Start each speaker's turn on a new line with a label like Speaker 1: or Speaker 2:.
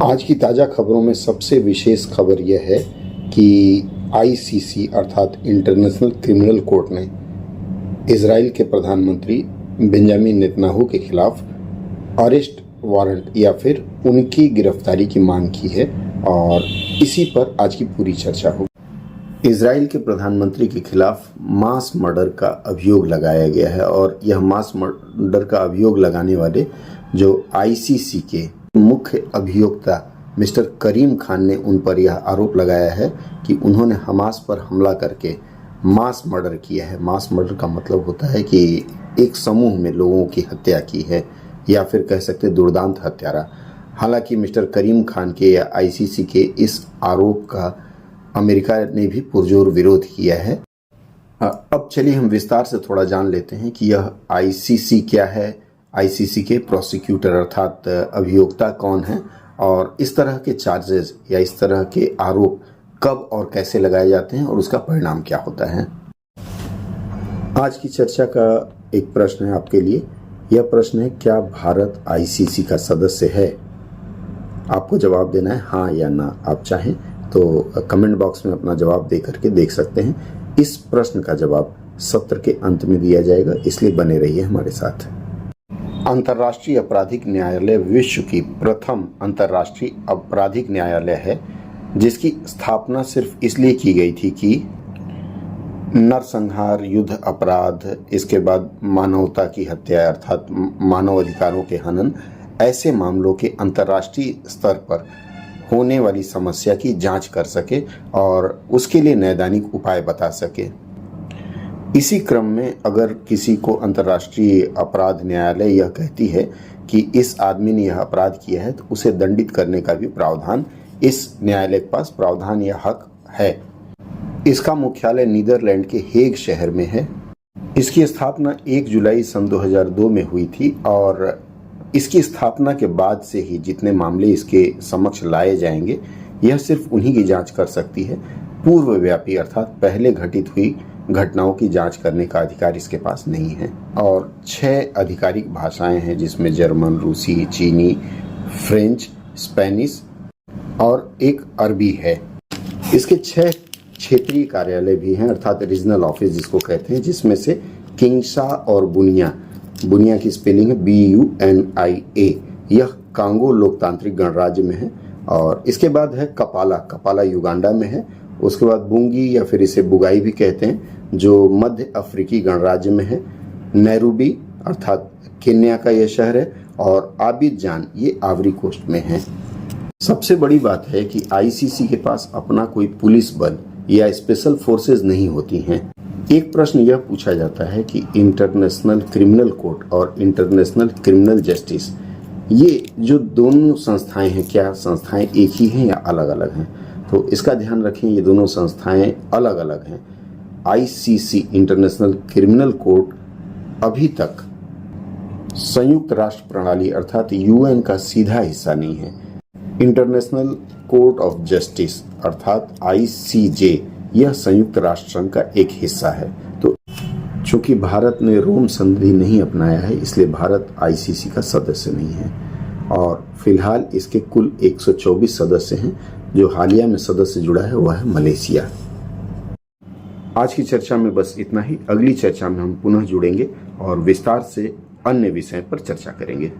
Speaker 1: आज की ताज़ा खबरों में सबसे विशेष खबर यह है कि आईसीसी अर्थात इंटरनेशनल क्रिमिनल कोर्ट ने इजराइल के प्रधानमंत्री बेंजामिन नेतन्याहू के खिलाफ अरेस्ट वारंट या फिर उनकी गिरफ्तारी की मांग की है और इसी पर आज की पूरी चर्चा होगी। इजराइल के प्रधानमंत्री के खिलाफ मास मर्डर का अभियोग लगाया गया है और यह मास मर्डर का अभियोग लगाने वाले जो आईसीसी के मुख्य अभियोक्ता मिस्टर करीम खान ने उन पर यह आरोप लगाया है कि उन्होंने हमास पर हमला करके मास मर्डर किया है। मास मर्डर का मतलब होता है कि एक समूह में लोगों की हत्या की है या फिर कह सकते दुर्दांत हत्यारा। हालांकि मिस्टर करीम खान के या आईसीसी के इस आरोप का अमेरिका ने भी पुरजोर विरोध किया है। अब चलिए हम विस्तार से थोड़ा जान लेते हैं कि यह आईसीसी क्या है, आईसीसी के प्रोसिक्यूटर अर्थात अभियोक्ता कौन है और इस तरह के चार्जेस या इस तरह के आरोप कब और कैसे लगाए जाते हैं और उसका परिणाम क्या होता है। आज की चर्चा का एक प्रश्न है आपके लिए। यह प्रश्न है, क्या भारत आईसीसी का सदस्य है? आपको जवाब देना है हाँ या ना। आप चाहें तो कमेंट बॉक्स में अपना जवाब दे करके देख सकते हैं। इस प्रश्न का जवाब सत्र के अंत में दिया जाएगा, इसलिए बने रहिए हमारे साथ। अंतर्राष्ट्रीय आपराधिक न्यायालय विश्व की प्रथम अंतर्राष्ट्रीय आपराधिक न्यायालय है जिसकी स्थापना सिर्फ इसलिए की गई थी कि नरसंहार, युद्ध अपराध, इसके बाद मानवता की हत्या अर्थात मानव अधिकारों के हनन, ऐसे मामलों के अंतर्राष्ट्रीय स्तर पर होने वाली समस्या की जांच कर सके और उसके लिए नैदानिक उपाय बता सके। इसी क्रम में अगर किसी को अंतर्राष्ट्रीय अपराध न्यायालय यह कहती है कि इस आदमी ने यह अपराध किया है तो उसे दंडित करने का भी प्रावधान इस न्यायालय के पास प्रावधान या हक है। इसका मुख्यालय नीदरलैंड के हेग शहर में है। इसकी स्थापना 1 जुलाई सन 2002 में हुई थी और इसकी स्थापना के बाद से ही जितने मामले इसके समक्ष लाए जाएंगे यह सिर्फ उन्हीं की जांच कर सकती है। पूर्वव्यापी अर्थात पहले घटित हुई घटनाओं की जांच करने का अधिकार इसके पास नहीं है। और 6 आधिकारिक भाषाएं हैं जिसमें जर्मन, रूसी, चीनी, फ्रेंच, स्पेनिश और एक अरबी है। इसके 6 क्षेत्रीय कार्यालय भी हैं अर्थात रीजनल ऑफिस जिसको कहते हैं, जिसमें से किंगसा और बुनिया की स्पेलिंग है BUNIA। यह कांगो लोकतांत्रिक गणराज्य में है। और इसके बाद है कपाला युगांडा में है। उसके बाद बुंगी या फिर इसे बुगाई भी कहते हैं जो मध्य अफ्रीकी गणराज्य में है। नैरोबी अर्थात केन्या का यह शहर है और आबिदजान ये आइवरी कोस्ट में है। सबसे बड़ी बात है कि आईसीसी के पास अपना कोई पुलिस बल या स्पेशल फोर्सेस नहीं होती हैं। एक प्रश्न यह पूछा जाता है कि इंटरनेशनल क्रिमिनल कोर्ट और इंटरनेशनल क्रिमिनल जस्टिस, ये जो दोनों संस्थाएं हैं, क्या संस्थाएं एक ही हैं या अलग अलग हैं? तो इसका ध्यान रखें, ये दोनों संस्थाएं अलग अलग हैं। आईसीसी इंटरनेशनल क्रिमिनल कोर्ट अभी तक संयुक्त राष्ट्र प्रणाली अर्थात यूएन का सीधा हिस्सा नहीं है। इंटरनेशनल कोर्ट ऑफ जस्टिस अर्थात ICJ यह संयुक्त राष्ट्र संघ का एक हिस्सा है। तो चूंकि भारत ने रोम संधि नहीं अपनाया है इसलिए भारत आईसीसी का सदस्य नहीं है और फिलहाल इसके कुल 124 सदस्य हैं। जो हालिया में सदस्य जुड़ा है वह है मलेशिया। आज की चर्चा में बस इतना ही। अगली चर्चा में हम पुनः जुड़ेंगे और विस्तार से अन्य विषय पर चर्चा करेंगे।